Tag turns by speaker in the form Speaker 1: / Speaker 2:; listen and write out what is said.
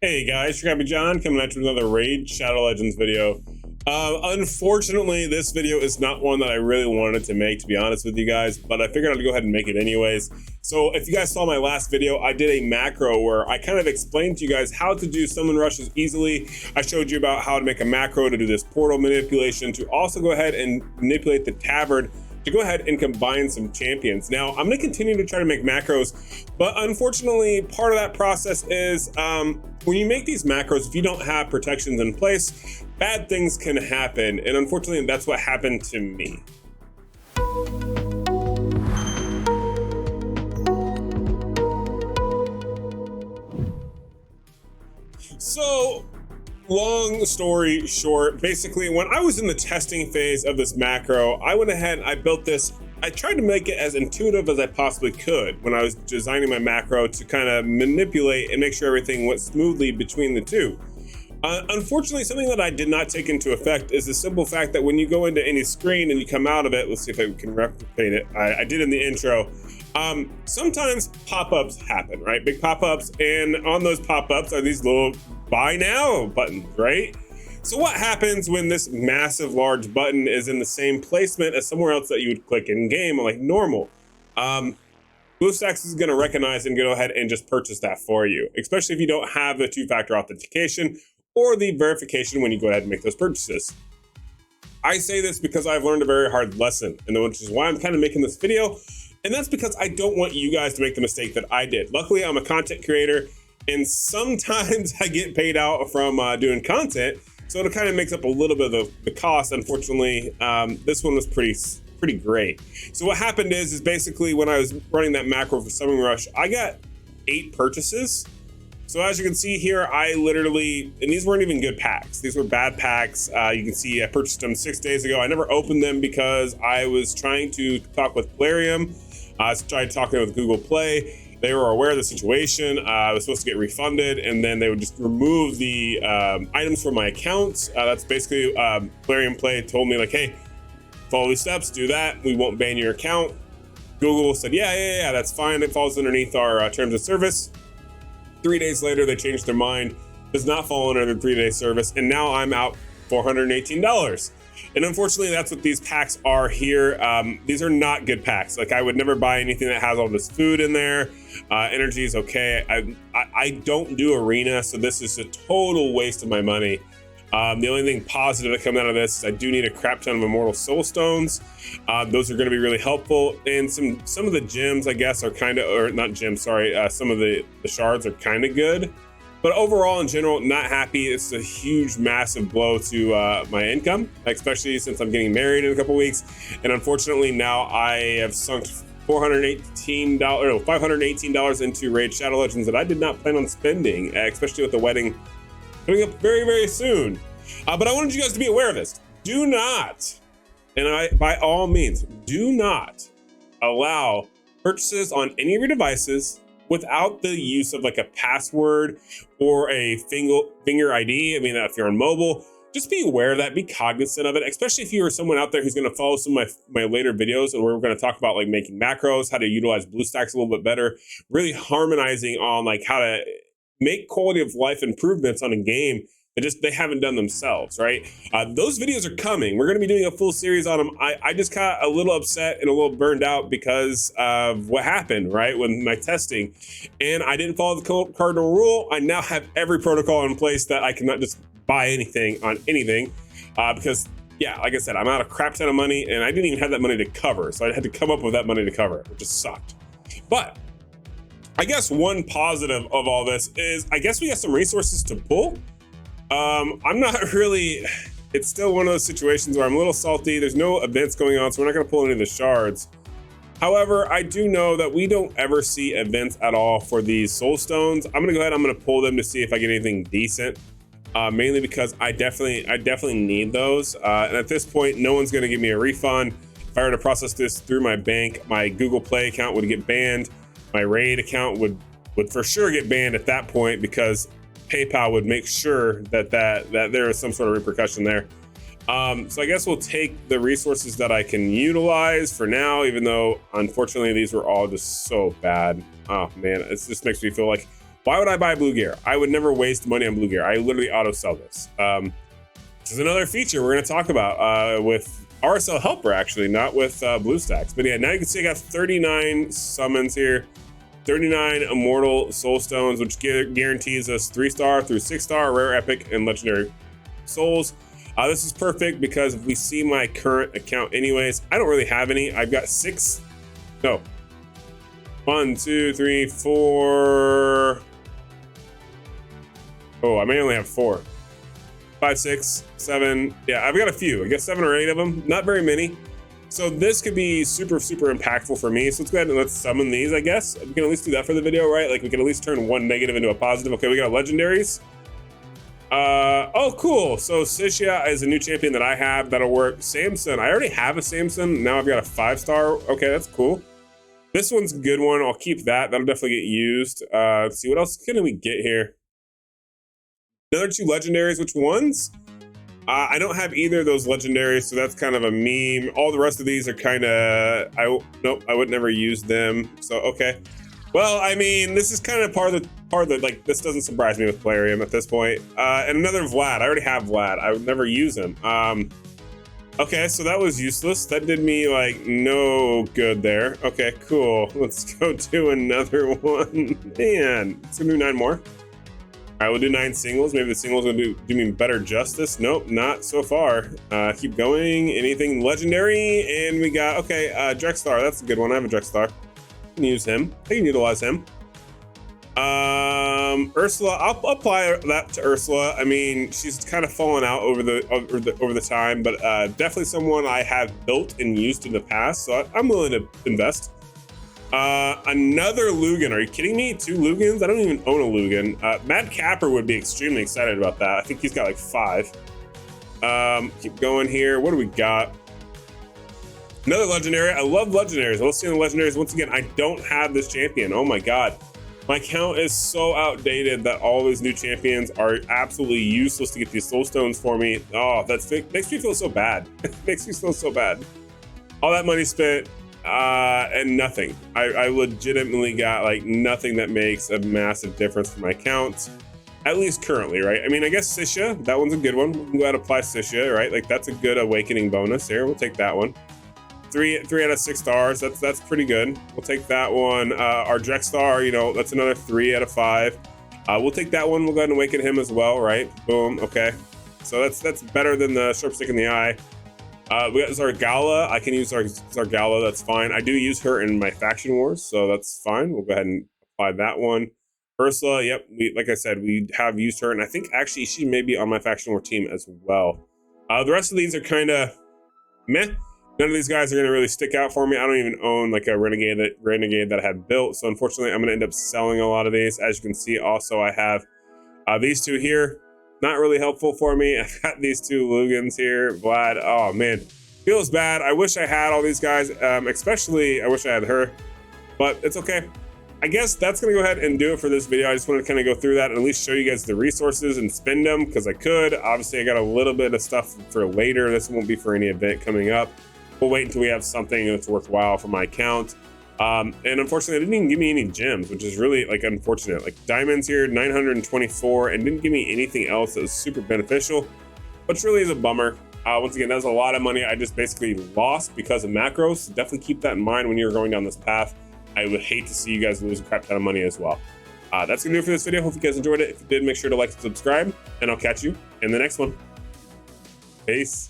Speaker 1: Hey guys, you're gonna be John coming at you with another Raid Shadow Legends video. Unfortunately, this video is not one that I really wanted to make, to be honest with you guys, but I figured I'd go ahead and make it anyways. So if you guys saw my last video, I did a macro where I kind of explained to you guys how to do summon rushes easily. I showed you about how to make a macro to do this portal manipulation, to also go ahead and manipulate the tavern, to go ahead and combine some champions. Now, I'm going to continue to try to make macros, but unfortunately, part of that process is when you make these macros, if you don't have protections in place, bad things can happen. And unfortunately, that's what happened to me. So, long story short, basically when I was in the testing phase of this macro, I went ahead and I built this. I tried to make it as intuitive as I possibly could when I was designing my macro to kind of manipulate and make sure everything went smoothly between the two. Unfortunately, something that I did not take into effect is the simple fact that when you go into any screen and you come out of it, let's see if I can replicate it. I did in the intro. Sometimes pop-ups happen, right? Big pop-ups, and on those pop-ups are these little buy now buttons, right? So what happens when this massive large button is in the same placement as somewhere else that you would click in game like normal? BlueStacks is going to recognize and go ahead and just purchase that for you, especially if you don't have the two-factor authentication or the verification when you go ahead and make those purchases. I say this because I've learned a very hard lesson, and which is why I'm kind of making this video. And that's because I don't want you guys to make the mistake that I did. Luckily, I'm a content creator, and sometimes I get paid out from doing content, so it kind of makes up a little bit of the cost. Unfortunately, this one was pretty great. So what happened is basically when I was running that macro for Summon Rush, I got 8 purchases. So as you can see here, I literally, and these weren't even good packs. These were bad packs. You can see I purchased them 6 days ago. I never opened them because I was trying to talk with Plarium. I tried talking with Google Play. They were aware of the situation. I was supposed to get refunded, and then they would just remove the items from my accounts. That's basically, Plarium Play told me like, hey, follow these steps, do that, we won't ban your account. Google said, yeah, that's fine. It falls underneath our terms of service. 3 days later, they changed their mind. Does not fall under the 3-day service, and now I'm out $418. And unfortunately, that's what these packs are here. These are not good packs. Like, I would never buy anything that has all this food in there. Energy is okay. I don't do arena, so this is a total waste of my money. The only thing positive that comes out of this is I do need a crap ton of Immortal Soul Stones. Those are going to be really helpful. And some of the gems, I guess, are kind of, or not gems, sorry. Some of the shards are kind of good. But overall, in general, not happy. It's a huge, massive blow to my income, especially since I'm getting married in a couple weeks. And unfortunately, now I have sunk $518 into Raid Shadow Legends that I did not plan on spending, especially with the wedding coming up very, very soon. But I wanted you guys to be aware of this. Do not, and by all means, do not allow purchases on any of your devices without the use of like a password or a finger ID. I mean, if you're on mobile, just be aware of that, be cognizant of it, especially if you are someone out there who's going to follow some of my later videos, and we're going to talk about like making macros, how to utilize BlueStacks a little bit better, really harmonizing on like how to make quality of life improvements on a game that just they haven't done themselves, right? Those videos are coming. We're going to be doing a full series on them. I just got a little upset and a little burned out because of what happened, right, with my testing. And I didn't follow the cardinal rule. I now have every protocol in place that I cannot just buy anything on anything because, yeah, like I said, I'm out a crap ton of money, and I didn't even have that money to cover. So I had to come up with that money to cover it, which just sucked. But I guess one positive of all this is I guess we got some resources to pull. I'm not really, it's still one of those situations where I'm a little salty. There's no events going on, so we're not going to pull any of the shards. However, I do know that we don't ever see events at all for these soul stones. I'm going to go ahead, I'm going to pull them to see if I get anything decent. Mainly because I definitely need those. And at this point, no one's going to give me a refund. If I were to process this through my bank, my Google Play account would get banned. My Raid account would for sure get banned at that point because PayPal would make sure that there is some sort of repercussion there. So I guess we'll take the resources that I can utilize for now, even though unfortunately these were all just so bad. Oh man, it just makes me feel like Why would I buy blue gear? I would never waste money on blue gear. I literally auto sell this. This is another feature we're going to talk about with RSL Helper, actually, not with BlueStacks. But yeah, now you can see I got 39 summons here, 39 Immortal Soul Stones, which guarantees us 3-star through 6-star, rare, epic, and legendary souls. This is perfect because if we see my current account anyways, I don't really have any. I've got 1, 2, 3, 4. Oh, I may only have 4. 5, 6, 7. Yeah, I've got a few. I guess 7 or 8 of them. Not very many. So this could be super impactful for me. So let's go ahead and let's summon these, I guess. We can at least do that for the video, right? Like we can at least turn one negative into a positive. Okay, we got legendaries. Oh, cool. So Sishia is a new champion that I have. That'll work. Samson. I already have a Samson. Now I've got a 5-star. Okay, that's cool. This one's a good one. I'll keep that. That'll definitely get used. Let's see, what else can we get here? Another 2 legendaries. Which ones? I don't have either of those legendaries, so that's kind of a meme. All the rest of these are kind of, nope, I would never use them. So, okay. Well, I mean, this is kind of part of the, like, this doesn't surprise me with Plarium at this point. And another Vlad. I already have Vlad. I would never use him. Okay, so that was useless. That did me, like, no good there. Okay, cool. Let's go do another one. Man, let's go do 9 more. All right, we'll do 9 singles. Maybe the singles will do me better justice. Nope, not so far. Keep going. Anything legendary? And we got, okay, Drexstar. That's a good one. I have a Drexstar. I can use him. I can utilize him. Ursula. I'll apply that to Ursula. I mean, she's kind of fallen out over the time, but definitely someone I have built and used in the past. So I'm willing to invest. Another Lugan. Are you kidding me? 2 Lugans? I don't even own a Lugan. Mad Capper would be extremely excited about that. I think he's got like 5. Keep going here. What do we got? Another legendary. I love legendaries. Let's see the legendaries. Once again, I don't have this champion. Oh my god. My account is so outdated that all these new champions are absolutely useless to get these soul stones for me. Oh, that makes me feel so bad. It makes me feel so bad. All that money spent. And nothing. I legitimately got like nothing that makes a massive difference for my accounts, at least currently, right? I mean, I guess Sishia, that one's a good one. I'm glad to apply Sishia, right? Like that's a good awakening bonus here. We'll take that one. 3 out of 6 stars. That's pretty good. We'll take that one. Our Drexstar, you know, that's another 3 out of 5. We'll take that one. We'll go ahead and awaken him as well, right? Boom. Okay. So that's better than the sharp stick in the eye. We got Zargala. I can use Zargala. That's fine. I do use her in my faction wars, so that's fine. We'll go ahead and apply that one. Ursula, yep. Like I said, we have used her, and I think actually she may be on my faction war team as well. The rest of these are kind of meh. None of these guys are going to really stick out for me. I don't even own like a renegade that I had built, so unfortunately, I'm going to end up selling a lot of these. As you can see, also I have these 2 here. Not really helpful for me. I've got these 2 Lugans here. Vlad, oh man, feels bad. I wish I had all these guys, especially I wish I had her, but it's okay. I guess that's gonna go ahead and do it for this video. I just wanted to kind of go through that and at least show you guys the resources and spend them because I could. Obviously, I got a little bit of stuff for later. This won't be for any event coming up. We'll wait until we have something that's worthwhile for my account. And unfortunately, it didn't even give me any gems, which is really like unfortunate. Like diamonds here, 924, and didn't give me anything else that was super beneficial, which really is a bummer. Once again, that's a lot of money I just basically lost because of macros. So definitely keep that in mind when you're going down this path. I would hate to see you guys lose a crap ton of money as well. That's gonna do it for this video. Hope you guys enjoyed it. If you did, make sure to like and subscribe, and I'll catch you in the next one. Peace.